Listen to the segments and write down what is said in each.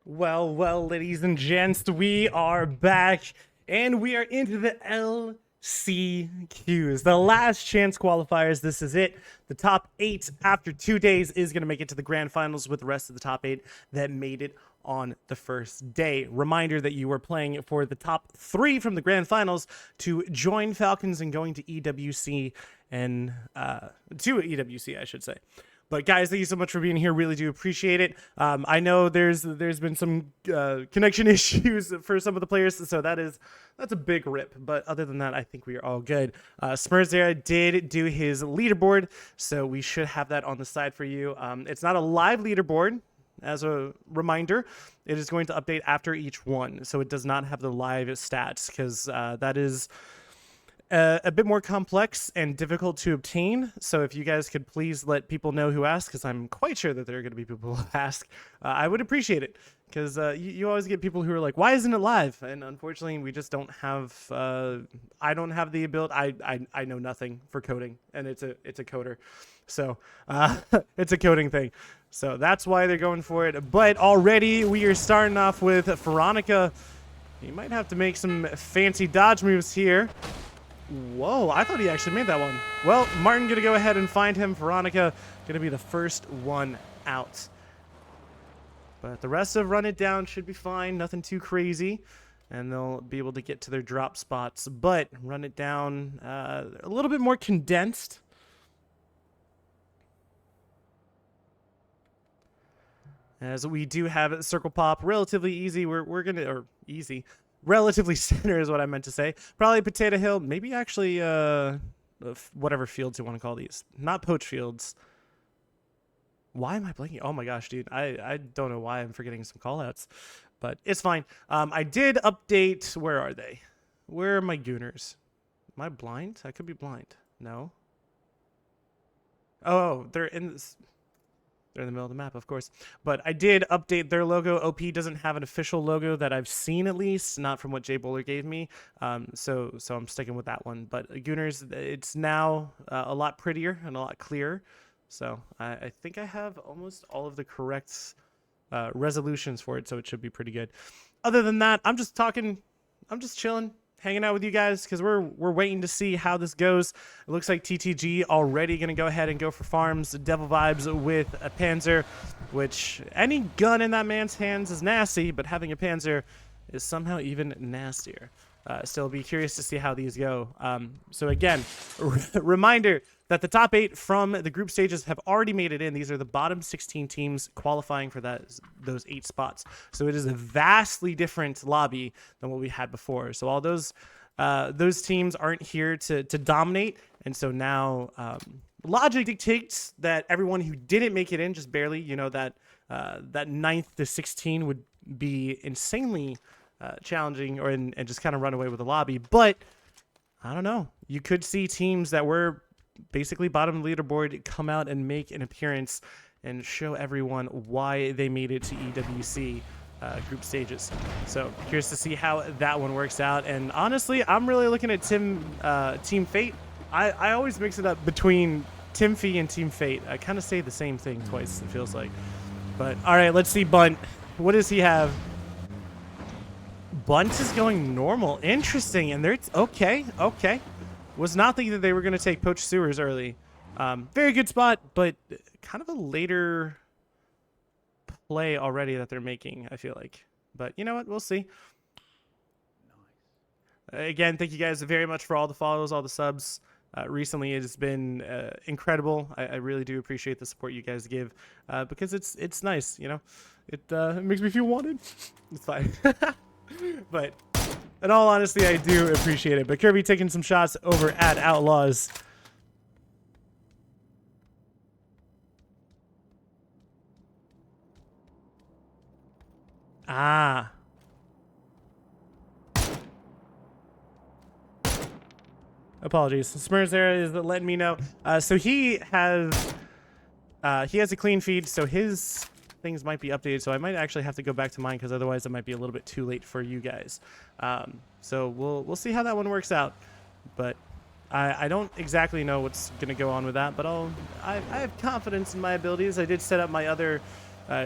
Well, ladies and gents, we are back, and we are into the LCQs, the last chance qualifiers. This is it. The top 8 after 2 days is going to make it to the grand finals, with the rest of the top 8 that made it on the first day. Reminder that you are playing for the top 3 from the grand finals to join Falcons and going to EWC and to EWC, I should say. But guys, thank you so much for being here. Really do appreciate it. I know there's been some connection issues for some of the players, so that's a big rip. But other than that, I think we are all good. Spurzera did do his leaderboard, so we should have that on the side for you. It's not a live leaderboard. As a reminder, it is going to update after each one, so it does not have the live stats, because that is a bit more complex and difficult to obtain. So if you guys could please let people know who asked, because I'm quite sure that there are going to be people who ask, I would appreciate it, because you always get people who are like, why isn't it live? And unfortunately, we just don't have I don't have the ability. I know nothing for coding, and it's a coder, so it's a coding thing, so that's why they're going for it. But already we are starting off with Veronica. You might have to make some fancy dodge moves here. Whoa, I thought he actually made that one. Well, Martin gonna go ahead and find him. Veronica gonna be the first one out. But the rest of Run It Down should be fine. Nothing too crazy. And they'll be able to get to their drop spots. But Run It Down, a little bit more condensed. As we do have Circle Pop, relatively easy. We're gonna, or easy. Relatively center is what I meant to say. Probably Potato Hill. Maybe actually whatever fields you want to call these. Not poach fields. Why am I blanking? Oh my gosh, dude. I don't know why I'm forgetting some callouts. But it's fine. I did update. Where are they? Where are my gooners? Am I blind? I could be blind. No. Oh, they're in this. They're in the middle of the map, of course. But I did update their logo. OP doesn't have an official logo that I've seen, at least, not from what Jay Bowler gave me. So I'm sticking with that one. But Gooners, it's now a lot prettier and a lot clearer. So I think I have almost all of the correct resolutions for it, so it should be pretty good. Other than that, I'm just chilling, hanging out with you guys, because we're waiting to see how this goes. It looks like TTG already going to go ahead and go for farms. Devil Vibes with a Panzer, which any gun in that man's hands is nasty, but having a Panzer is somehow even nastier. Still be curious to see how these go. So again, reminder that the top 8 from the group stages have already made it in. These are the bottom 16 teams qualifying for those 8 spots. So it is a vastly different lobby than what we had before. So all those teams aren't here to dominate, and so now logic dictates that everyone who didn't make it in, just barely, that 9th to 16 would be insanely challenging, and just kind of run away with the lobby. But I don't know. You could see teams that were basically bottom of the leaderboard come out and make an appearance and show everyone why they made it to EWC group stages. So curious to see how that one works out. And honestly, I'm really looking at Team Fate. I always mix it up between Team Fee and Team Fate. I kind of say the same thing twice, it feels like. But all right, let's see Bunt. What does he have? Bunt is going normal. Interesting. And they're okay. Was not thinking that they were going to take Poach Sewers early. Very good spot, but kind of a later play already that they're making, I feel like. But you know what? We'll see. Again, thank you guys very much for all the follows, all the subs. Recently, it has been incredible. I really do appreciate the support you guys give, because it's nice, It makes me feel wanted. It's fine. But in all honesty, I do appreciate it. But Kirby taking some shots over at Outlaws. Ah. Apologies. Spurzera is letting me know. So he has a clean feed, so his things might be updated, so I might actually have to go back to mine, because otherwise it might be a little bit too late for you guys. So we'll see how that one works out. But I don't exactly know what's going to go on with that, but I have confidence in my abilities. I did set up my other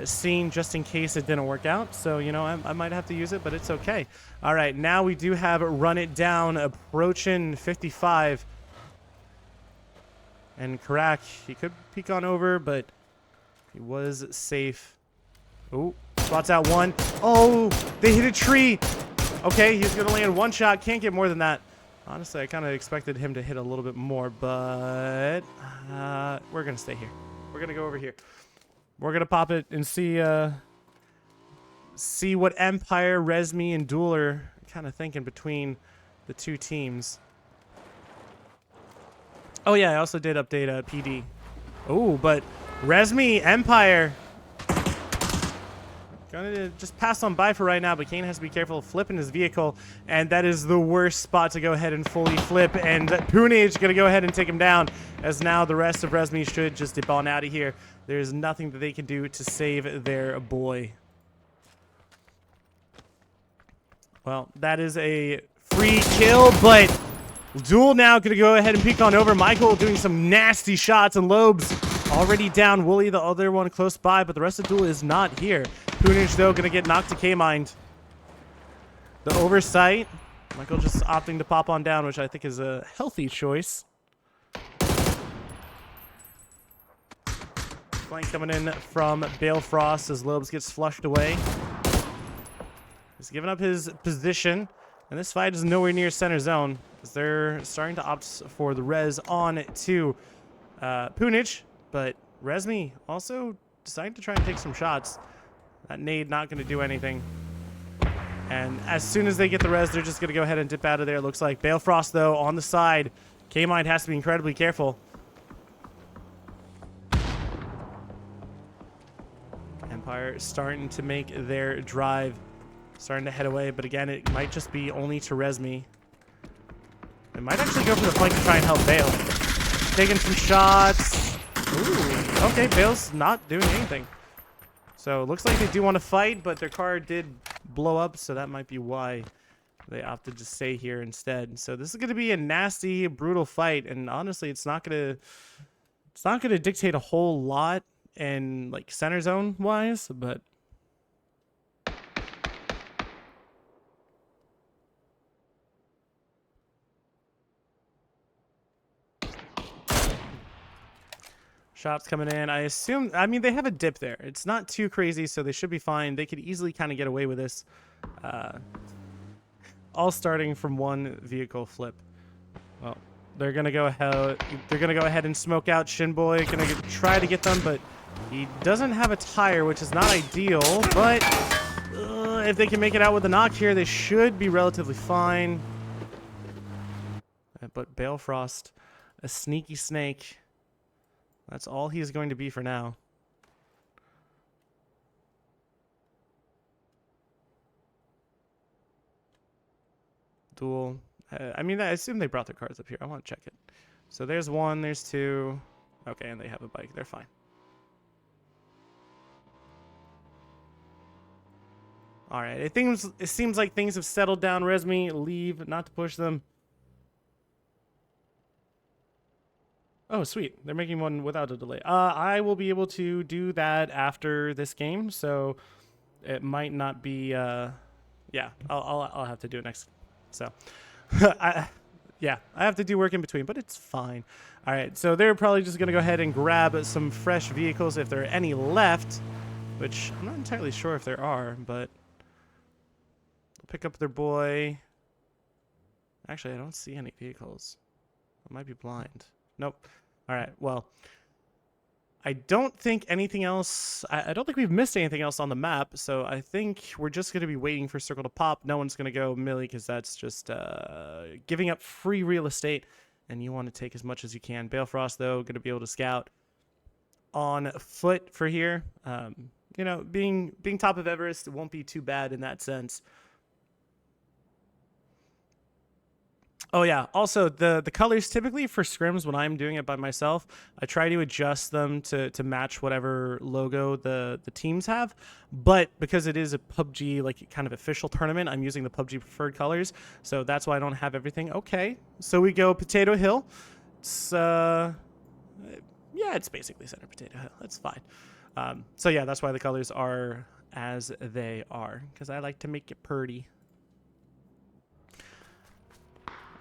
scene just in case it didn't work out. So, you know, I might have to use it, but it's okay. All right, now we do have Run It Down approaching 55. And Karak, he could peek on over, but he was safe. Oh, spots out one. Oh, they hit a tree. Okay, he's going to land one shot. Can't get more than that. Honestly, I kind of expected him to hit a little bit more, but we're going to stay here. We're going to go over here. We're going to pop it and see what Empire, Resmi, and Duel are kind of thinking between the two teams. Oh, yeah, I also did update PD. Oh, but Resmi, Empire. Gonna just pass on by for right now, but Kane has to be careful of flipping his vehicle, and that is the worst spot to go ahead and fully flip, and Punage gonna go ahead and take him down, as now the rest of Resmi should just dip on out of here. There's nothing that they can do to save their boy. Well, that is a free kill, but Duel now gonna go ahead and peek on over. Michael doing some nasty shots, and Lobes already down. Wooly, the other one close by, but the rest of Duel is not here. Punage, though, gonna get knocked to K-Mind. The oversight. Michael just opting to pop on down, which I think is a healthy choice. Flank coming in from Balefrost as Lobes gets flushed away. He's giving up his position, and this fight is nowhere near center zone, as they're starting to opt for the res on to Punage, but Resmi also deciding to try and take some shots. That nade not going to do anything. And as soon as they get the res, they're just going to go ahead and dip out of there, it looks like. Balefrost, though, on the side. K-Mind has to be incredibly careful. Empire starting to make their drive. Starting to head away, but again, it might just be only to Resmi. It might actually go for the flank to try and help Bale. Taking some shots. Ooh, okay, Bale's not doing anything. So it looks like they do want to fight, but their car did blow up, so that might be why they opted to stay here instead. So this is going to be a nasty, brutal fight, and honestly, it's not going to dictate a whole lot in like center zone wise, but shots coming in. I mean, they have a dip there. It's not too crazy, so they should be fine. They could easily kind of get away with this. All starting from one vehicle flip. Well, they're gonna go ahead. They're gonna go ahead and smoke out Shinboy. Gonna try to get them, but he doesn't have a tire, which is not ideal. But if they can make it out with a knock here, they should be relatively fine. But Balefrost, a sneaky snake. That's all he's going to be for now. Duel. I mean, I assume they brought their cars up here. I want to check it. So there's one, there's two. Okay, and they have a bike. They're fine. All right. It seems like things have settled down. Resmi, leave, not to push them. Oh, sweet. They're making one without a delay. I will be able to do that after this game, so it might not be, yeah, I'll have to do it next. So, yeah, I have to do work in between, but it's fine. All right, so they're probably just going to go ahead and grab some fresh vehicles if there are any left, which I'm not entirely sure if there are, but they'll pick up their boy. Actually, I don't see any vehicles. I might be blind. Nope. All right, well, I don't think anything else... I don't think we've missed anything else on the map, so I think we're just going to be waiting for Circle to pop. No one's going to go Millie, because that's just giving up free real estate, and you want to take as much as you can. Balefrost, though, going to be able to scout on foot for here. You know, being top of Everest, it won't be too bad in that sense. Oh, yeah. Also, the colors typically for scrims when I'm doing it by myself, I try to adjust them to match whatever logo the teams have. But because it is a PUBG, like, kind of official tournament, I'm using the PUBG preferred colors. So that's why I don't have everything. Okay. So we go Potato Hill. It's, yeah, it's basically center Potato Hill. That's fine. So yeah, that's why the colors are as they are, because I like to make it pretty.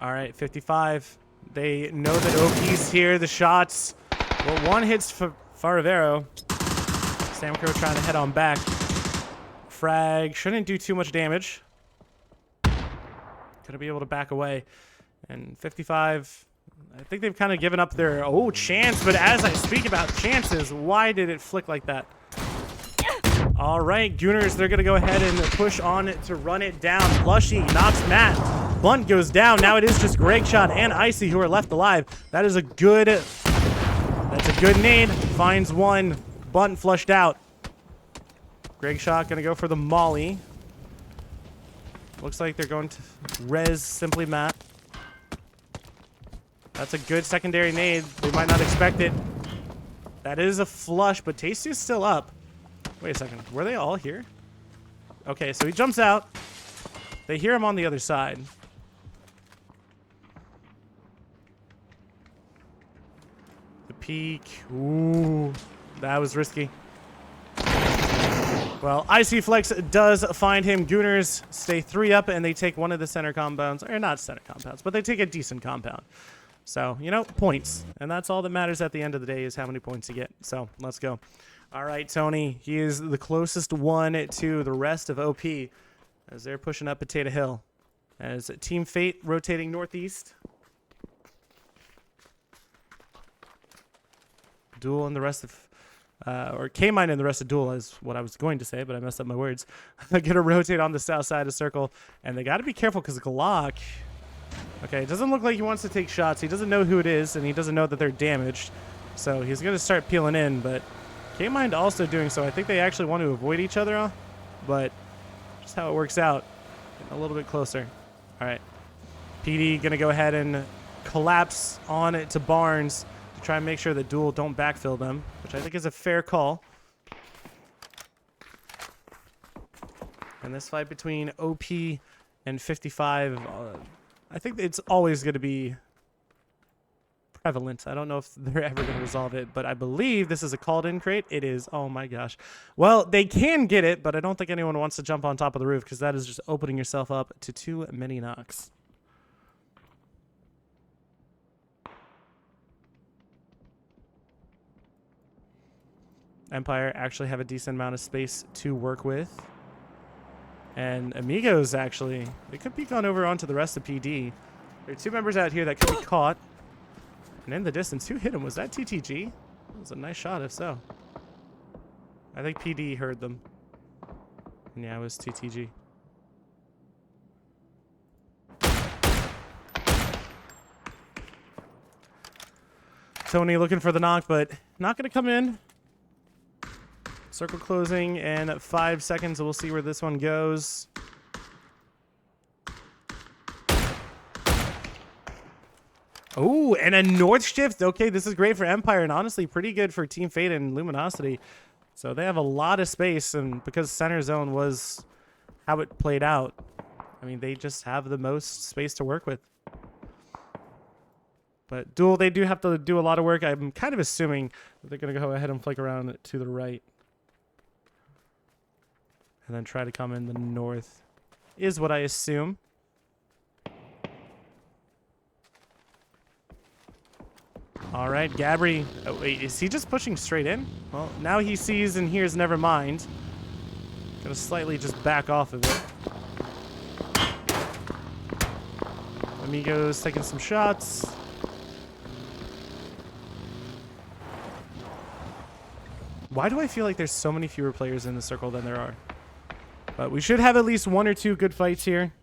All right, 55. They know that OP's here. The shots. Well, one hits Faravero. Samcro trying to head on back. Frag shouldn't do too much damage. Gonna be able to back away. And 55, I think they've kind of given up their chance. But as I speak about chances, why did it flick like that? All right, Gooners, they're gonna go ahead and push on to run it down. Plushy knocks Matt. Bunt goes down. Now it is just Greg Shot and Icy who are left alive. That's a good nade. Finds one. Bunt flushed out. Greg Shot gonna go for the molly. Looks like they're going to res Simply Matt. That's a good secondary nade. They might not expect it. That is a flush, but Tasty's still up. Wait a second. Were they all here? Okay, so he jumps out. They hear him on the other side. The peek. Ooh, that was risky. Well, Icy Flex does find him. Gooners stay 3 up, and they take one of the center compounds. Or not center compounds, but they take a decent compound. So, you know, points. And that's all that matters at the end of the day is how many points you get. So, let's go. All right, Tony. He is the closest one to the rest of OP as they're pushing up Potato Hill. As Team Fate rotating northeast. Duel and the rest of... or K-Mine and the rest of Duel is what I was going to say, but I messed up my words. They're going to rotate on the south side of Circle. And they got to be careful because Glock... Okay, it doesn't look like he wants to take shots. He doesn't know who it is, and he doesn't know that they're damaged. So he's going to start peeling in, but... K-Mind also doing so. I think they actually want to avoid each other, but just how it works out. Getting a little bit closer. All right. PD going to go ahead and collapse on it to Barnes to try and make sure that Duel don't backfill them, which I think is a fair call. And this fight between OP and 55, I think it's always going to be prevalent. I don't know if they're ever going to resolve it, but I believe this is a called-in crate. It is. Oh my gosh. Well, they can get it, but I don't think anyone wants to jump on top of the roof because that is just opening yourself up to too many knocks. Empire actually have a decent amount of space to work with. And Amigos actually, they could peek on over onto the rest of PD. There are 2 members out here that could be caught. And in the distance, who hit him? Was that TTG? That was a nice shot, if so. I think PD heard them. And yeah, it was TTG. Tony looking for the knock, but not going to come in. Circle closing in 5 seconds. We'll see where this one goes. Oh, and a north shift. Okay, this is great for Empire and honestly pretty good for Team Fate and Luminosity. So they have a lot of space, and because center zone was how it played out, I mean, they just have the most space to work with. But Duel, they do have to do a lot of work. I'm kind of assuming that they're going to go ahead and flick around to the right. And then try to come in the north, is what I assume. All right, Gabri. Oh, wait, is he just pushing straight in? Well, now he sees and hears never mind. Gonna slightly just back off of it. Amigos taking some shots. Why do I feel like there's so many fewer players in the circle than there are? But we should have at least 1 or 2 good fights here.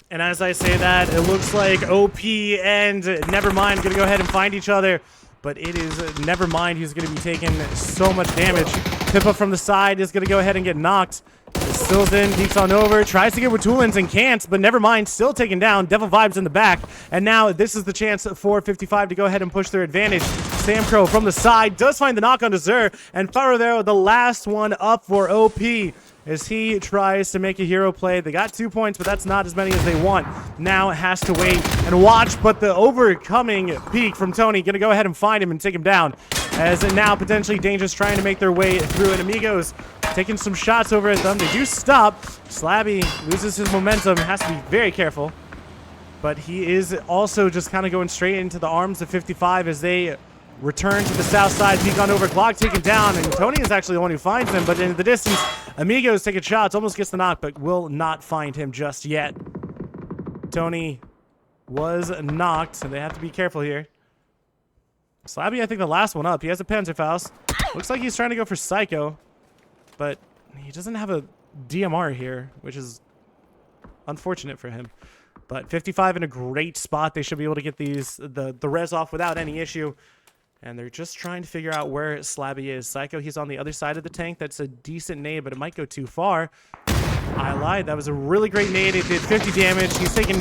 And as I say that, it looks like OP and Nevermind going to go ahead and find each other. But it is Nevermind who's going to be taking so much damage. Pippa from the side is going to go ahead and get knocked. Stills in, peeks on over, tries to get Ratulins and can't, but Nevermind still taken down. Devil Vibes in the back. And now this is the chance for 55 to go ahead and push their advantage. Sam Crow from the side does find the knock on Zer. And Faravero, the last one up for OP. As he tries to make a hero play. They got 2 points, but that's not as many as they want. Now it has to wait and watch, but the overcoming peak from Tony going to go ahead and find him and take him down. as now potentially Dangerous trying to make their way through, and Amigos taking some shots over at them. They do stop. Slabby loses his momentum, has to be very careful. But he is also just kind of going straight into the arms of 55 as they return to the south side. Peek on over, Glock taken down, and Tony is actually the one who finds him. But in the distance, Amigos taking shots, almost gets the knock, but will not find him just yet. Tony was knocked, so they have to be careful here. Slabby, I think the last one up. He has a Panzerfaust. Looks like he's trying to go for Psycho, but he doesn't have a DMR here, which is unfortunate for him. But 55 in a great spot. They should be able to get the res off without any issue. And they're just trying to figure out where Slabby is. Psycho, he's on the other side of the tank. That's a decent nade, but it might go too far. I lied. That was a really great nade. It did 50 damage. He's taking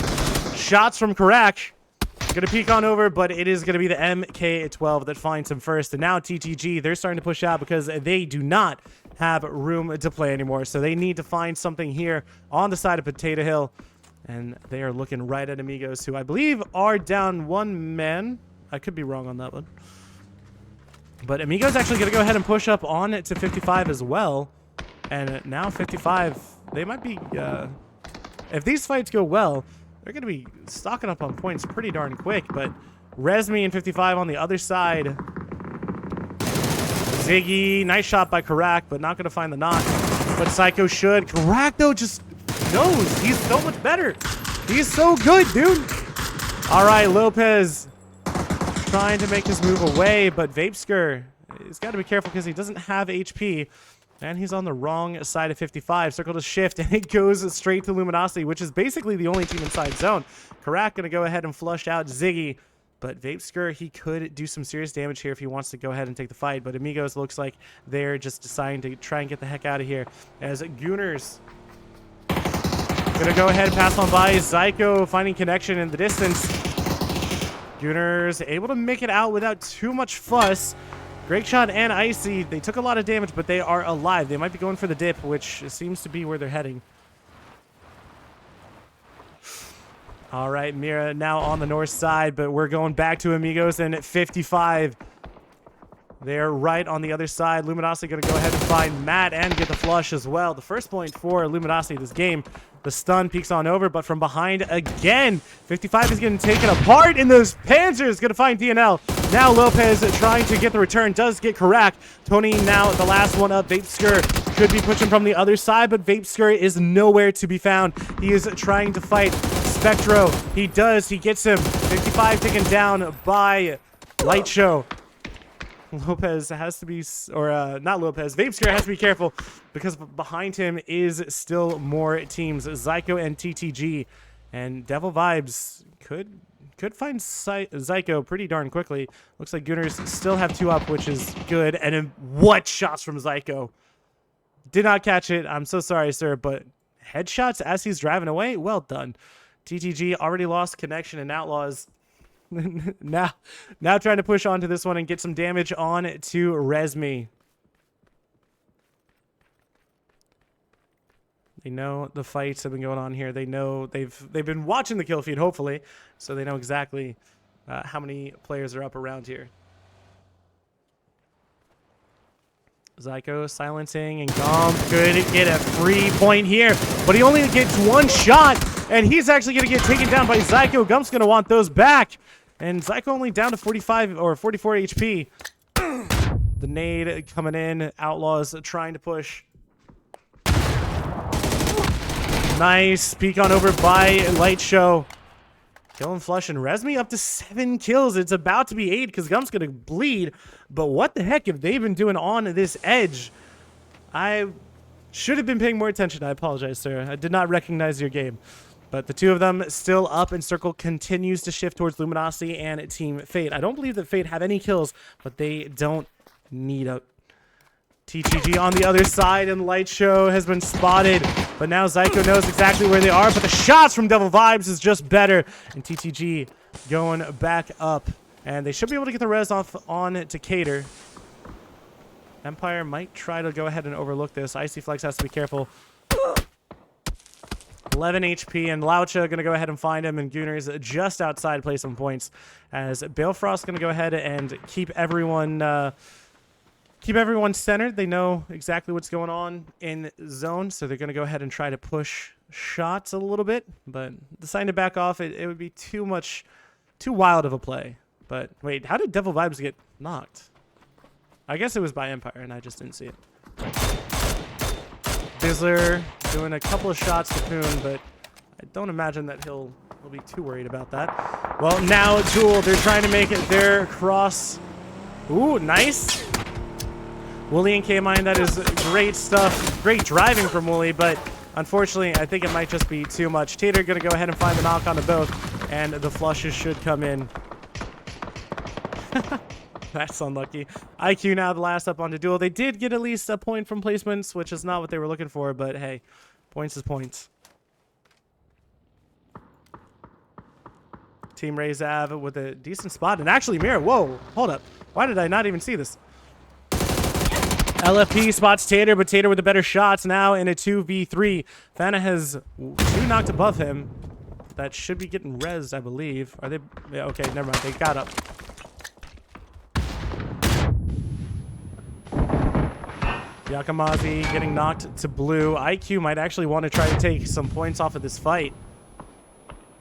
shots from Karak. Gonna peek on over, but it is gonna be the MK12 that finds him first. And now TTG, they're starting to push out because they do not have room to play anymore. So they need to find something here on the side of Potato Hill. And they are looking right at Amigos, who I believe are down one man. I could be wrong on that one. But Amigos actually going to go ahead and push up on it to 55 as well. And now 55, they might be... if these fights go well, they're going to be stocking up on points pretty darn quick. But Resmi and 55 on the other side. Ziggy, nice shot by Karak, but not going to find the knock. But Psycho should. Karak, though, just knows. He's so much better. He's so good, dude. All right, Lopez trying to make his move away, but Vapeskir, he's got to be careful because he doesn't have HP, and he's on the wrong side of 55. Circle to shift, and it goes straight to Luminosity, which is basically the only team inside zone. Karak going to go ahead and flush out Ziggy, but Vapeskir, he could do some serious damage here if he wants to go ahead and take the fight, but Amigos looks like they're just deciding to try and get the heck out of here, as Gooners gonna go ahead and pass on by. Zyko finding connection in the distance. Gooners able to make it out without too much fuss. Great shot and Icy. They took a lot of damage, but they are alive. They might be going for the dip, which seems to be where they're heading. All right, Mira now on the north side, but we're going back to Amigos and at 55. They're right on the other side. Luminosity going to go ahead and find Matt and get the flush as well. The first point for Luminosity this game. The stun peeks on over, but from behind again. 55 is getting taken apart, and those Panzers going to find DNL. Now Lopez trying to get the return. Does get Karak. Tony now the last one up. Vapeskir could be pushing from the other side, but Vapeskir is nowhere to be found. He is trying to fight Spectro. He does. He gets him. 55 taken down by Light Show. Lopez has to be, or not Lopez, Vapeskir has to be careful because behind him is still more teams, Zyko and TTG, and Devil Vibes could find Zyko pretty darn quickly. Looks like Gooners still have 2 up, which is good, and then what shots from Zyko. Did not catch it. I'm so sorry, sir, but headshots as he's driving away, well done. TTG already lost connection, and Outlaws now trying to push onto this one and get some damage on to Resmi. They know the fights have been going on here. They know they've been watching the kill feed, hopefully, so they know exactly how many players are up around here. Zyko silencing, and Gomp could get a free point here, but he only gets 1 shot, and he's actually going to get taken down by Zyko. Gump's going to want those back, and Zyko only down to 45 or 44 HP. The nade coming in. Outlaws trying to push. Nice peek on over by Light Show. Kill and flush, and Resmi up to 7 kills. It's about to be 8 because Gump's going to bleed. But what the heck have they been doing on this edge? I should have been paying more attention. I apologize, sir. I did not recognize your game. But the 2 of them still up, and Circle continues to shift towards Luminosity and Team Fate. I don't believe that Fate have any kills, but they don't need a... TTG on the other side, and Light Show has been spotted. But now Zyko knows exactly where they are, but the shots from Devil Vibes is just better. And TTG going back up. And they should be able to get the res off on to Cater. Empire might try to go ahead and overlook this. Icy Flex has to be careful. 11 HP, and Laucha going to go ahead and find him, and Gooners just outside play some points, as Balefrost going to go ahead and keep everyone centered. They know exactly what's going on in zone, so they're going to go ahead and try to push shots a little bit, but deciding to back off, it would be too wild of a play. But wait, how did Devil Vibes get knocked? I guess it was by Empire, and I just didn't see it. Bizzler doing a couple of shots to Poon, but I don't imagine that he'll be too worried about that. Well, now Jewel, they're trying to make it their cross. Ooh, nice. Wooly and K-Mine, that is great stuff. Great driving from Wooly, but unfortunately, I think it might just be too much. Tater going to go ahead and find the knock onto both, and the flushes should come in. That's unlucky. IQ now the last up onto Duel. They did get at least a point from placements, which is not what they were looking for, but hey, points is points. Team Raise Av with a decent spot, and actually Mira, whoa, hold up. Why did I not even see this? LFP spots Tater, but Tater with the better shots now in a 2v3. Fana has 2 knocked above him. That should be getting rezzed, I believe. Are they? Yeah, okay, never mind. They got up. Yakamazi getting knocked to blue. IQ might actually want to try to take some points off of this fight.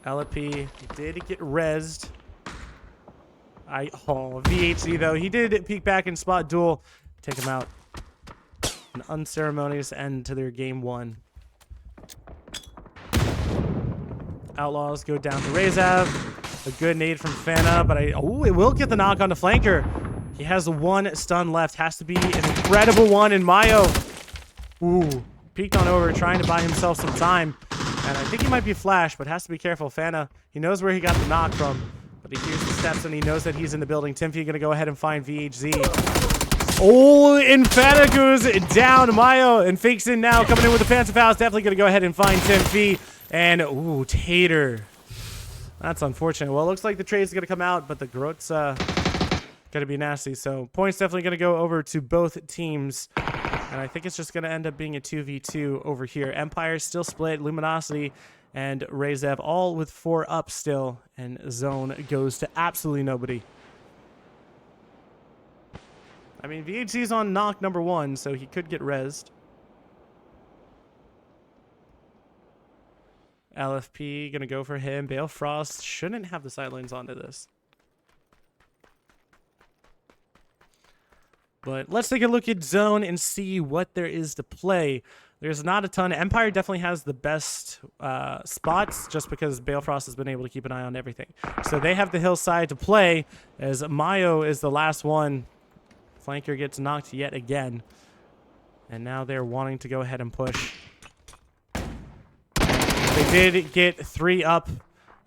LFP did get rezzed. VHC though, he did peek back and spot Duel. Take him out. An unceremonious end to their game 1. Outlaws go down to Razav. A good nade from Fana, but it will get the knock on the flanker. He has 1 stun left. Has to be an incredible one in Mayo. Ooh, peeked on over, trying to buy himself some time. And I think he might be flash, but has to be careful. Fana, he knows where he got the knock from, but he hears the steps and he knows that he's in the building. Timfy gonna go ahead and find VHZ. Oh, Fana goes down. Mayo and fakes in now, coming in with the Phantom House. Definitely gonna go ahead and find Timfy. And ooh, Tater. That's unfortunate. Well, it looks like the trade's gonna come out, but the Grot's gonna be nasty. So points definitely gonna go over to both teams. And I think it's just gonna end up being a 2v2 over here. Empire still split. Luminosity and Razev all with 4 up still. And zone goes to absolutely nobody. I mean, VHC's on knock number 1, so he could get rezzed. LFP gonna go for him. Bale Frost shouldn't have the sidelines onto this. But let's take a look at zone and see what there is to play. There's not a ton. Empire definitely has the best spots just because Balefrost has been able to keep an eye on everything. So they have the hillside to play as Mayo is the last one. Flanker gets knocked yet again. And now they're wanting to go ahead and push. They did get 3 up.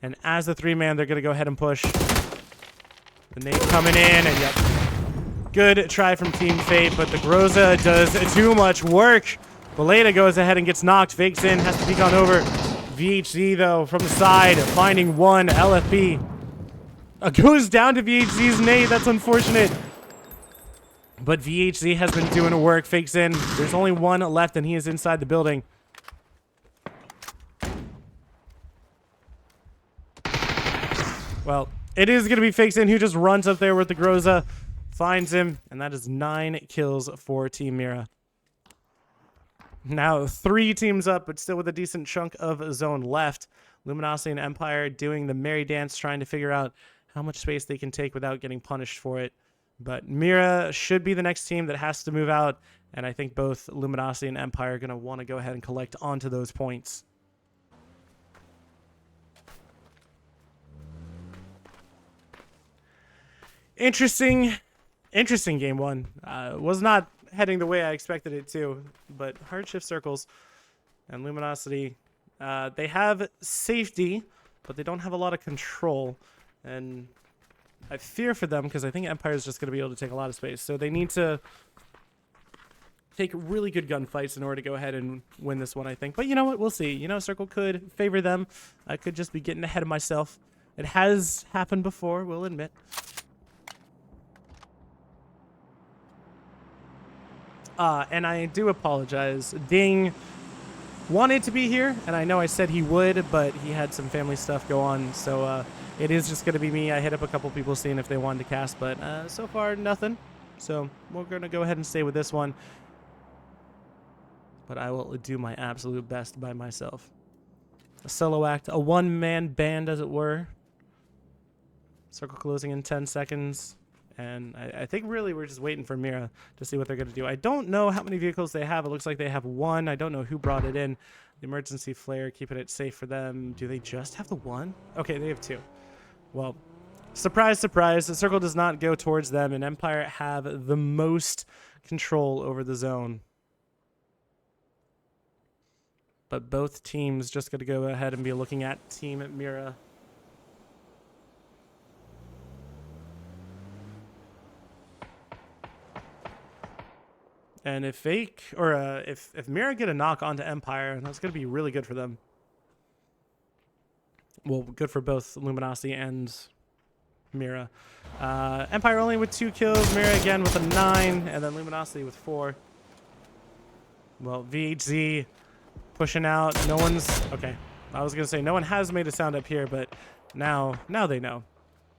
And as the 3-man, they're going to go ahead and push. The nade coming in, and yep. Good try from Team Fate, but the Groza does too much work. Beleda goes ahead and gets knocked. Fakes in, has to peek on over. VHC, though, from the side, finding 1. LFP goes down to VHC's nade. That's unfortunate. But VHC has been doing the work. Fakes in. There's only 1 left, and he is inside the building. Well, it is going to be Fakes in, who just runs up there with the Groza. Finds him, and that is 9 kills for Team Mira. Now 3 teams up, but still with a decent chunk of zone left. Luminosity and Empire doing the merry dance, trying to figure out how much space they can take without getting punished for it. But Mira should be the next team that has to move out, and I think both Luminosity and Empire are going to want to go ahead and collect onto those points. Interesting game 1. Was not heading the way I expected it to, but hard shift circles and Luminosity, they have safety, but they don't have a lot of control, and I fear for them because I think Empire is just going to be able to take a lot of space. So they need to take really good gunfights in order to go ahead and win this one, I think. But you know what? We'll see. You know, Circle could favor them. I could just be getting ahead of myself. It has happened before, we'll admit. And I do apologize. Ding wanted to be here, and I know I said he would, but he had some family stuff go on, so it is just going to be me. I hit up a couple people seeing if they wanted to cast, but so far, nothing. So we're going to go ahead and stay with this one. But I will do my absolute best by myself. A solo act, a one-man band, as it were. Circle closing in 10 seconds. And I think really we're just waiting for Mira to see what they're going to do. I don't know how many vehicles they have. It looks like they have one. I don't know who brought it in. The emergency flare, keeping it safe for them. Do they just have the one? Okay, they have two. Well, surprise, surprise. The circle does not go towards them, and Empire have the most control over the zone. But both teams just going to go ahead and be looking at Team Mira. And if if Mira get a knock onto Empire, that's going to be really good for them. Well, good for both Luminosity and Mira. Empire only with 2 kills, Mira again with a 9, and then Luminosity with 4. Well, VHZ pushing out. No one's... Okay, I was going to say no one has made a sound up here, but now they know.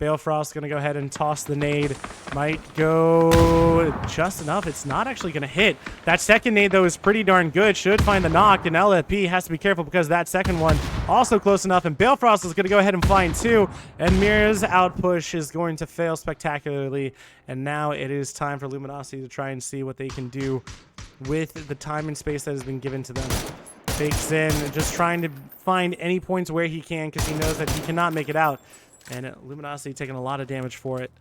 Balefrost going to go ahead and toss the nade. Might go just enough. It's not actually going to hit. That second nade, though, is pretty darn good. Should find the knock, and LFP has to be careful because that second one also close enough, and Balefrost is going to go ahead and find 2, and Mira's outpush is going to fail spectacularly, and now it is time for Luminosity to try and see what they can do with the time and space that has been given to them. Fakes in, just trying to find any points where he can because he knows that he cannot make it out. And Luminosity taking a lot of damage for it.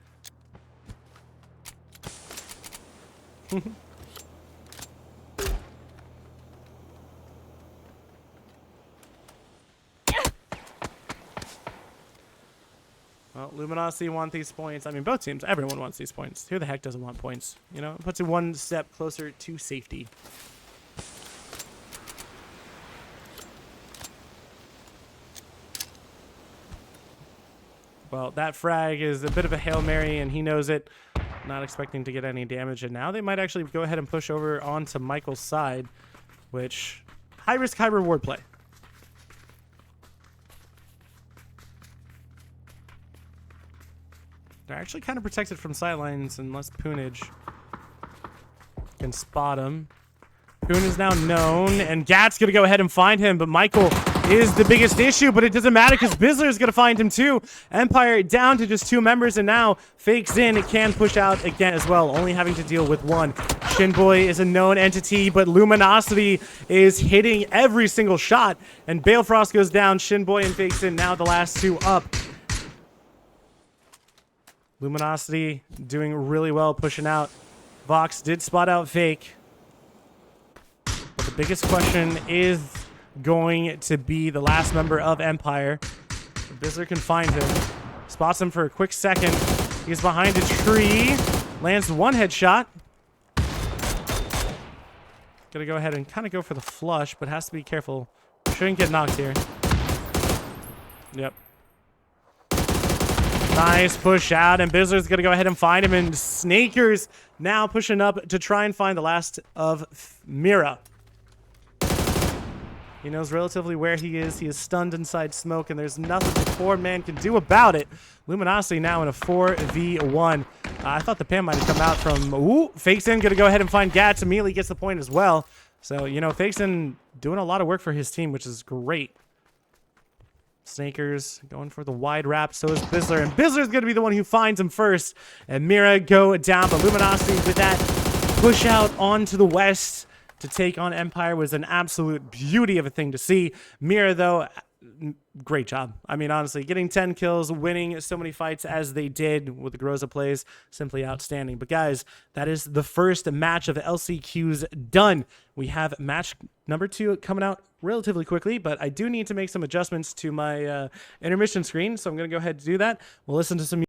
Well, Luminosity want these points. I mean, both teams, everyone wants these points. Who the heck doesn't want points? You know, it puts you one step closer to safety. Well, that frag is a bit of a Hail Mary, and he knows it. Not expecting to get any damage, and now they might actually go ahead and push over onto Michael's side, which, high risk, high reward play. They're actually kind of protected from sidelines unless Poonage can spot him. Poon is now known, and Gat's going to go ahead and find him, but Michael is the biggest issue, but it doesn't matter because Bizzler is going to find him too. Empire down to just 2 members, and now Fakes in. It can push out again as well, only having to deal with 1. Shinboy is a known entity, but Luminosity is hitting every single shot, and Balefrost goes down. Shinboy and Fakes in now the last 2 up. Luminosity doing really well, pushing out. Vox did spot out Fake. But the biggest question is going to be the last member of Empire. Bizzler can find him. Spots him for a quick second. He's behind a tree. Lands 1 headshot. Gonna go ahead and kind of go for the flush, but has to be careful. Shouldn't get knocked here. Yep. Nice push out, and Bizzler's gonna go ahead and find him, and Snakers now pushing up to try and find the last of Mira. He knows relatively where he is. He is stunned inside smoke, and there's nothing the poor man can do about it. Luminosity now in a 4v1. I thought the pan might have come out from... Ooh, Fakes in, gonna go ahead and find Gats. Immediately gets the point as well. So, you know, Fakes in doing a lot of work for his team, which is great. Snakers going for the wide wrap. So is Bizzler, and Bizzler's gonna be the one who finds him first. And Mira go down, but Luminosity with that push out onto the west to take on Empire was an absolute beauty of a thing to see. Mira, though, great job. I mean, honestly, getting 10 kills, winning so many fights as they did with the Groza plays, simply outstanding. But guys, that is the first match of LCQs done. We have match number 2 coming out relatively quickly, but I do need to make some adjustments to my intermission screen, so I'm going to go ahead and do that. We'll listen to some